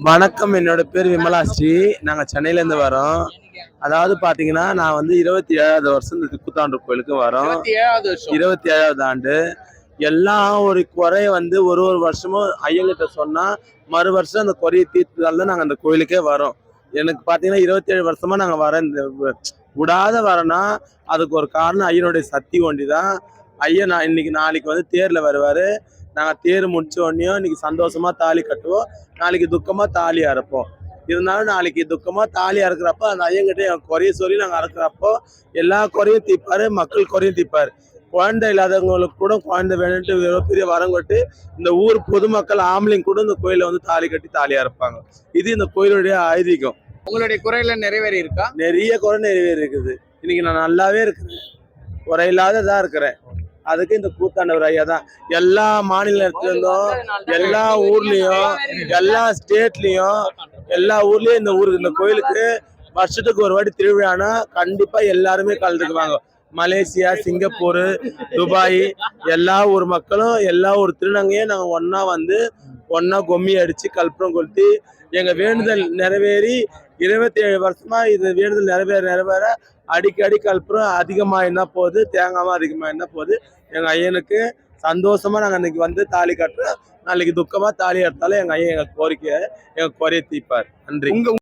வணக்கம், என்னோட பேர் விமலாஸ்ரீ. நாங்க சென்னையில இருந்து வரோம். அதாவது பாத்தீங்கன்னா, நான் வந்து 27வது வருஷம் இந்த திருக்குத்தாண்டூர் கோயிலுக்கு வரோம். 27வது ஆண்டு. எல்லாம் ஒரு குறை வந்து ஒரு வருஷமும் ஐயங்கிட்ட சொன்னா மறு வருஷம் அந்த குறையை தீர்த்ததால தான் நாங்க அந்த கோயிலுக்கே வரோம். எனக்கு பாத்தீங்கன்னா 27 வருஷமா நாங்க வர இந்த விடாத வரனா அதுக்கு ஒரு காரணம் ஐயனுடைய சக்தி ஒண்டிதான். ஐயன் இன்னைக்கு நாளைக்கு வந்து தேர்ல வருவாரு. நாங்க தேர் முடிச்ச உடனே இன்னைக்கு சந்தோஷமா தாலி கட்டுவோம், நாளைக்கு துக்கமா தாலி அறுப்போம். இருந்தாலும் நாளைக்கு துக்கமா தாலி அறுக்கிறப்ப அந்த ஐயங்கிட்ட என் குறைய சொல்லி நாங்க அறுக்கிறப்போ எல்லா குறையும் தீர்ப்பாரு, மக்கள் குறையும் தீர்ப்பாரு. குழந்தை இல்லாதவங்களுக்கு கூட குழந்தை வேணும்ட்டு பெரிய வரம் கொட்டு இந்த ஊர் பொதுமக்கள் ஆம்பளைங்க கூட இந்த கோயில வந்து தாலி கட்டி தாலி அறுப்பாங்க. இது இந்த கோயிலுடைய ஐதீகம். உங்களுடைய குறையில நிறைவேறி இருக்கா? நிறைய குறை நிறைவேறி இருக்குது. இன்னைக்கு நான் நல்லாவே இருக்கிறேன், குறையில்லாததான் இருக்கிறேன். அதுக்கு இந்த கூத்தாண்டவர் ஐயா தான். எல்லா மாநிலத்துல இருந்தும், எல்லா ஊர்லயும், எல்லா ஸ்டேட்லயும், எல்லா ஊர்லயும் இந்த கோயிலுக்கு வருஷத்துக்கு ஒரு வாட்டி திருவிழானா கண்டிப்பா எல்லாருமே கலந்துக்குவாங்க. மலேசியா, சிங்கப்பூர், துபாய், எல்லா ஊர் மக்களும் எல்லா ஊர் திருநங்கையும் நாங்க ஒன்னா கும்மி அடிச்சு கல்புரம் கொளுத்தி எங்க வேண்டுதல் நிறைவேறி 27 வருஷமா இது வேண்டுதல் நிறைவேற அடிக்கடி கல்புரம் அதிகமா என்ன போகுது, தேங்காம அதிகமா என்ன போகுது. எங்க ஐயனுக்கு சந்தோஷமா நாங்க இன்னைக்கு வந்து தாலி கட்டுறோம். நாளைக்கு துக்கமா தாலி எடுத்தாலும் எங்க ஐயன் எங்க குறைய தீர்ப்பார். நன்றி.